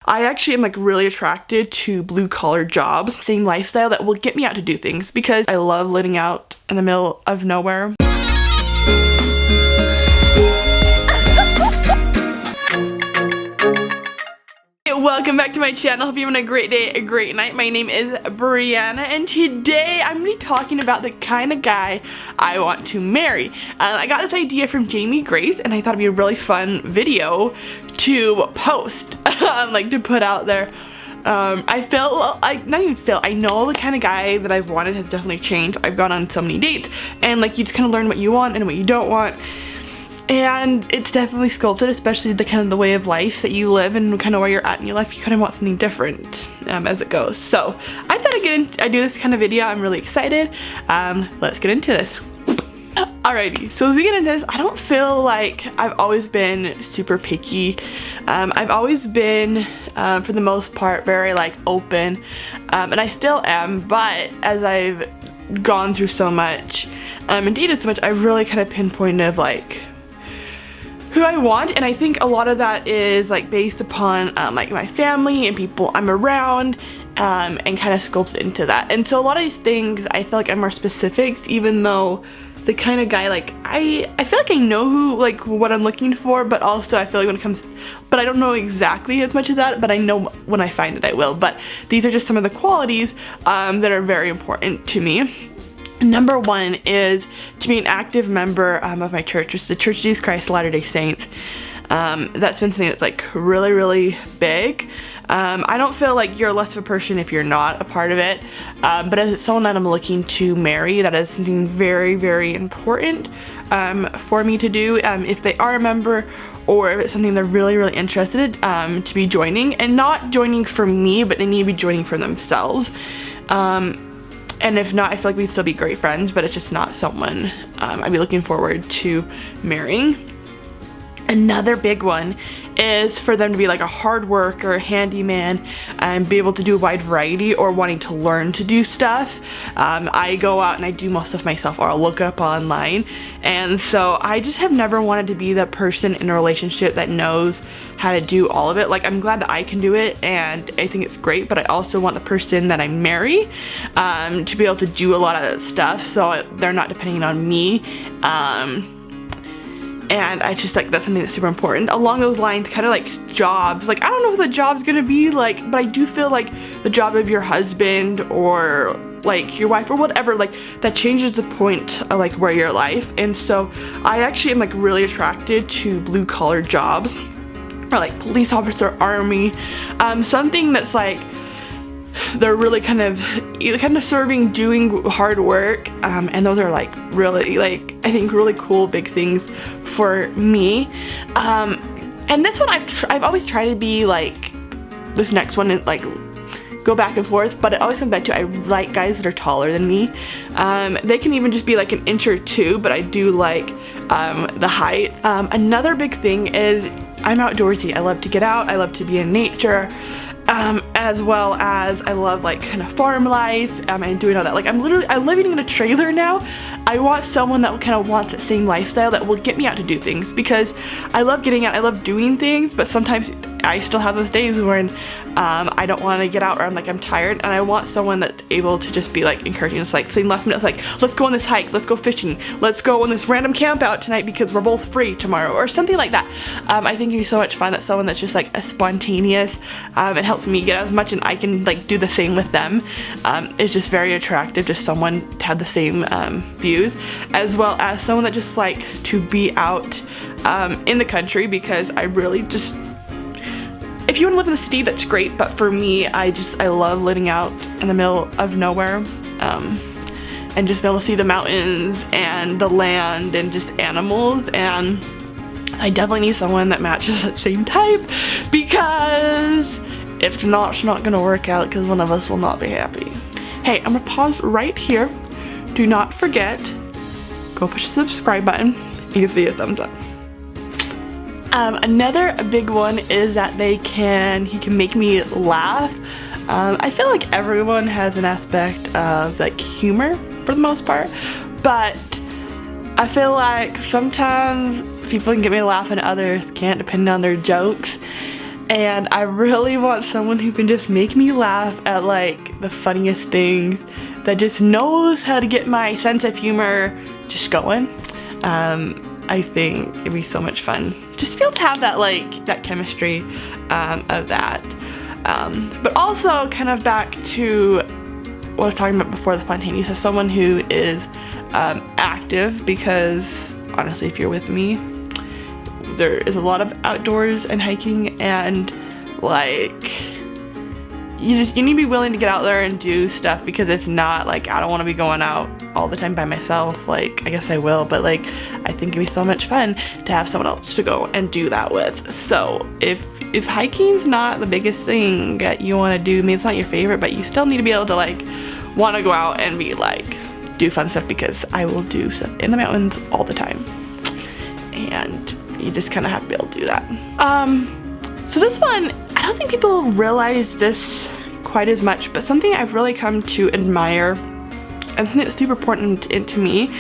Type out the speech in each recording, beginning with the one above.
I actually am like really attracted to blue collar jobs, same lifestyle that will get me out to do things because I love living out in the middle of nowhere. Welcome back to my channel. Hope you're having a great day, a great night. My name is Brianna, and today I'm going to be talking about the kind of guy I want to marry. I got this idea from Jamie Grace, and I thought it'd be a really fun video to post, like to put out there. I know the kind of guy that I've wanted has definitely changed. I've gone on so many dates, and like you just kind of learn what you want and what you don't want. And it's definitely sculpted, especially the kind of the way of life that you live and kind of where you're at in your life. You kind of want something different as it goes. So I thought I'd do this kind of video. I'm really excited. Let's get into this. Alrighty, so as we get into this, I don't feel like I've always been super picky. I've always been, for the most part, very like open, and I still am. But as I've gone through so much and dated so much, I've really kind of pinpointed like who I want, and I think a lot of that is like based upon like my family and people I'm around, and kind of sculpted into that. And so a lot of these things I feel like I'm more specifics, even though the kind of guy like I feel like I know who like what I'm looking for, but also I feel like when it comes, but I don't know exactly as much as that, but I know when I find it I will. But these are just some of the qualities that are very important to me. Number one is to be an active member of my church, which is the Church of Jesus Christ of Latter-day Saints. That's been something that's like really, really big. I don't feel like you're less of a person if you're not a part of it, but as someone that I'm looking to marry, that is something very, very important for me to do if they are a member, or if it's something they're really, really interested to be joining, and not joining for me, but they need to be joining for themselves. And if not, I feel like we'd still be great friends, but it's just not someone I'd be looking forward to marrying. Another big one is for them to be like a hard worker, a handyman, and be able to do a wide variety, or wanting to learn to do stuff. I go out and I do most stuff myself, or I'll look it up online. And so I just have never wanted to be that person in a relationship that knows how to do all of it. Like, I'm glad that I can do it, and I think it's great, but I also want the person that I marry to be able to do a lot of that stuff, so they're not depending on me. And I just like, that's something that's super important. Along those lines, kind of like jobs, like I don't know what the job's gonna be like, but I do feel like the job of your husband or like your wife or whatever, like that changes the point of like where your life. And so I actually am like really attracted to blue collar jobs, or like police officer, army, something that's like they're really kind of serving, doing hard work, and those are like really, like, I think really cool big things for me. And this one I've always tried to be like, this next one is like go back and forth, but it always comes back to I like guys that are taller than me. They can even just be like an inch or two, but I do like the height. Another big thing is I'm outdoorsy. I love to get out, I love to be in nature. As well as I love like kind of farm life and doing all that. Like I'm living in a trailer now. I want someone that kind of wants that same lifestyle, that will get me out to do things, because I love getting out, I love doing things, but sometimes I still have those days when I don't want to get out, or I'm tired, and I want someone that's able to just be like encouraging. It's like saying last minute, it's like, let's go on this hike, let's go fishing, let's go on this random camp out tonight because we're both free tomorrow, or something like that. I think it'd be so much fun that someone that's just like a spontaneous, it helps me get as much, and I can like do the same with them. It's just very attractive, just someone to have the same views, as well as someone that just likes to be out in the country, because I really just, if you want to live in the city, that's great, but for me, I love living out in the middle of nowhere, and just be able to see the mountains and the land and just animals. And so I definitely need someone that matches that same type, because if not, it's not gonna work out, because one of us will not be happy. Hey, I'm gonna pause right here. Do not forget, go push the subscribe button and give the video a thumbs up. Another big one is that he can make me laugh. I feel like everyone has an aspect of like humor for the most part, but I feel like sometimes people can get me to laugh and others can't, depending on their jokes. And I really want someone who can just make me laugh at like the funniest things, that just knows how to get my sense of humor just going. I think it'd be so much fun just to be able to have that like that chemistry of that. But also kind of back to what I was talking about before, the spontaneous, so someone who is active, because honestly, if you're with me, there is a lot of outdoors and hiking, and like you need to be willing to get out there and do stuff, because if not, like I don't want to be going out all the time by myself. Like I guess I will, but like I think it'd be so much fun to have someone else to go and do that with. So if hiking's not the biggest thing that you want to do, I mean it's not your favorite, but you still need to be able to like want to go out and be like do fun stuff, because I will do stuff in the mountains all the time, and you just kind of have to be able to do that. So this one, I don't think people realize this quite as much, but something I've really come to admire and something that's super important to me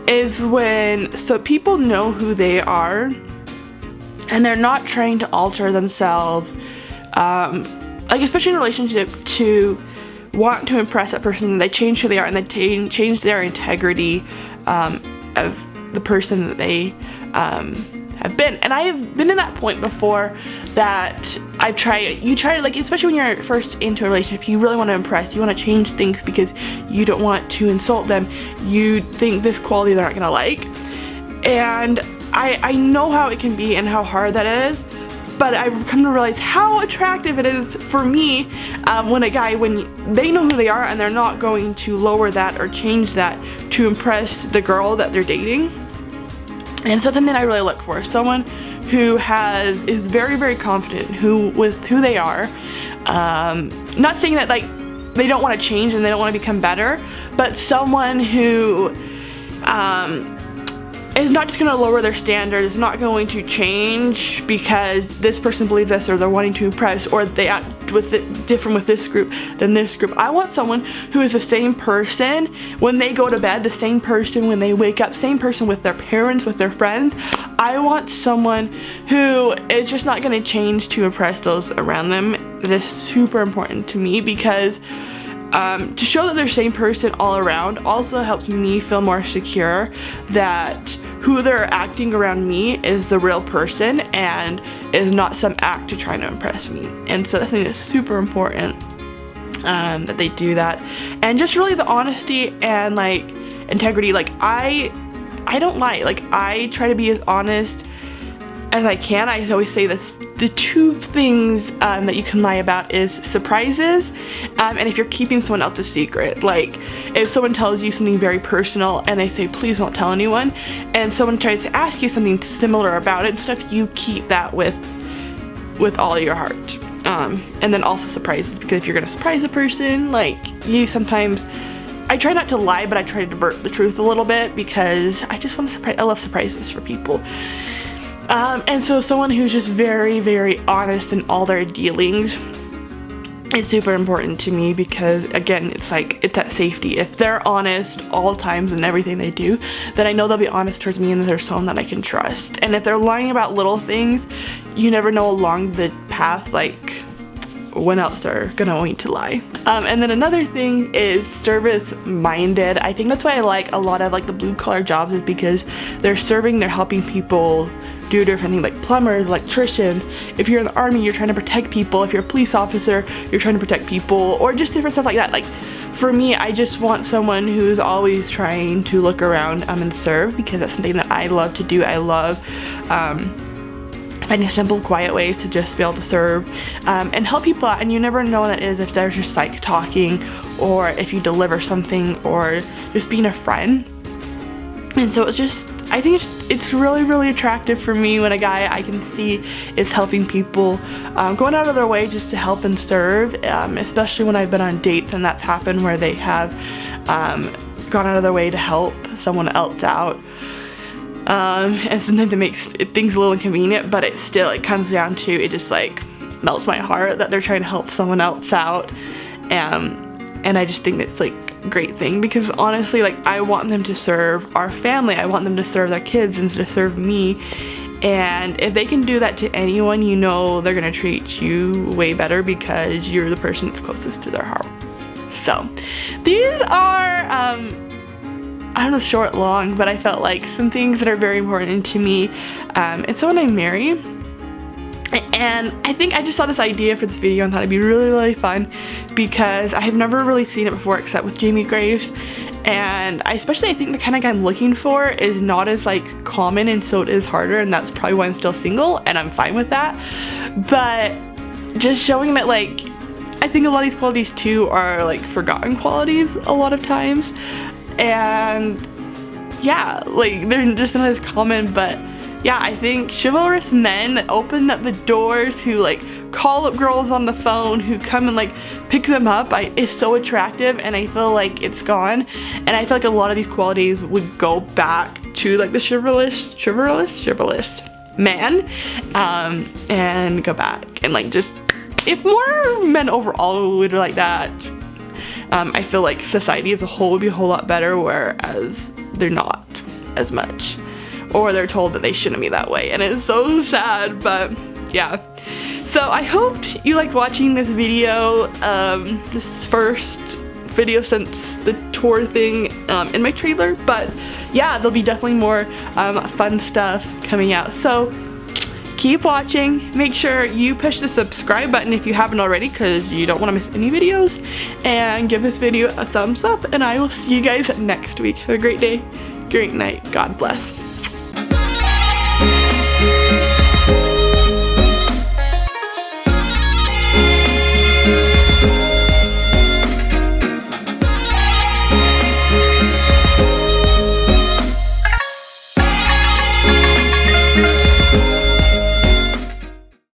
is when, so people know who they are and they're not trying to alter themselves, like especially in a relationship, to want to impress that person. They change who they are, and they change their integrity of the person that they have been. And I have been in that point before that you try to, like, especially when you're first into a relationship, you really want to impress, you want to change things because you don't want to insult them, you think this quality they're not gonna like. And I know how it can be and how hard that is, but I've come to realize how attractive it is for me when they know who they are and they're not going to lower that or change that to impress the girl that they're dating. And so it's something I really look for, someone who is very, very confident with who they are. Not saying that like they don't want to change and they don't want to become better, but someone who is not just going to lower their standards, not going to change because this person believes this, or they're wanting to impress, or they act different with this group than this group. I want someone who is the same person when they go to bed, the same person when they wake up, same person with their parents, with their friends. I want someone who is just not going to change to impress those around them. That is super important to me, because to show that they're the same person all around also helps me feel more secure that who they're acting around me is the real person and is not some act to try to impress me. And so that's something that's super important, that they do that. And just really the honesty and like integrity. Like I don't lie. Like I try to be as honest as I can. I always say this, the two things that you can lie about is surprises, and if you're keeping someone else's secret. Like if someone tells you something very personal and they say please don't tell anyone, and someone tries to ask you something similar about it and stuff, you keep that with all your heart. And then also surprises, because if you're gonna surprise a person, like I try not to lie, but I try to divert the truth a little bit, because I just want to surprise. I love surprises for people. And so someone who's just very, very honest in all their dealings is super important to me, because again, it's that safety. If they're honest all times in everything they do, then I know they'll be honest towards me and they're someone that I can trust. And if they're lying about little things, you never know along the path, like when else they're gonna want to lie. And then another thing is service minded. I think that's why I like a lot of like the blue collar jobs, is because they're helping people do different things, like plumbers, electricians. If you're in the army, you're trying to protect people. If you're a police officer, you're trying to protect people, or just different stuff like that. Like for me, I just want someone who's always trying to look around and serve, because that's something that I love to do. I love finding simple, quiet ways to just be able to serve and help people out. And you never know what that is, if they're just like talking, or if you deliver something, or just being a friend. And so I think it's really, really attractive for me when a guy I can see is helping people, going out of their way just to help and serve, especially when I've been on dates and that's happened, where they have gone out of their way to help someone else out. And sometimes it makes things a little inconvenient, but it comes down to, it just like melts my heart that they're trying to help someone else out. And I just think that's like a great thing, because honestly, like I want them to serve our family, I want them to serve their kids and to serve me. And if they can do that to anyone, you know they're gonna treat you way better because you're the person that's closest to their heart. So these are I don't know, short, long, but I felt like some things that are very important to me and someone I marry. And I think I just saw this idea for this video and thought it'd be really fun because I have never really seen it before except with Jamie Graves. And I think the kind of guy I'm looking for is not as like common, and so it is harder, and that's probably why I'm still single, and I'm fine with that. But just showing that, like, I think a lot of these qualities too are like forgotten qualities a lot of times. And yeah, like they're just not as common, but yeah, I think chivalrous men that open up the doors, who like call up girls on the phone, who come and like pick them up, is so attractive, and I feel like it's gone. And I feel like a lot of these qualities would go back to like the chivalrous man, and go back and like just, if more men overall would like that, I feel like society as a whole would be a whole lot better, whereas they're not as much, or they're told that they shouldn't be that way, and it's so sad. But yeah, so I hoped you liked watching this video. This first video since the tour thing in my trailer, but yeah, there'll be definitely more fun stuff coming out, so keep watching. Make sure you push the subscribe button if you haven't already, because you don't want to miss any videos, and give this video a thumbs up, and I will see you guys next week. Have a great day, great night, God bless.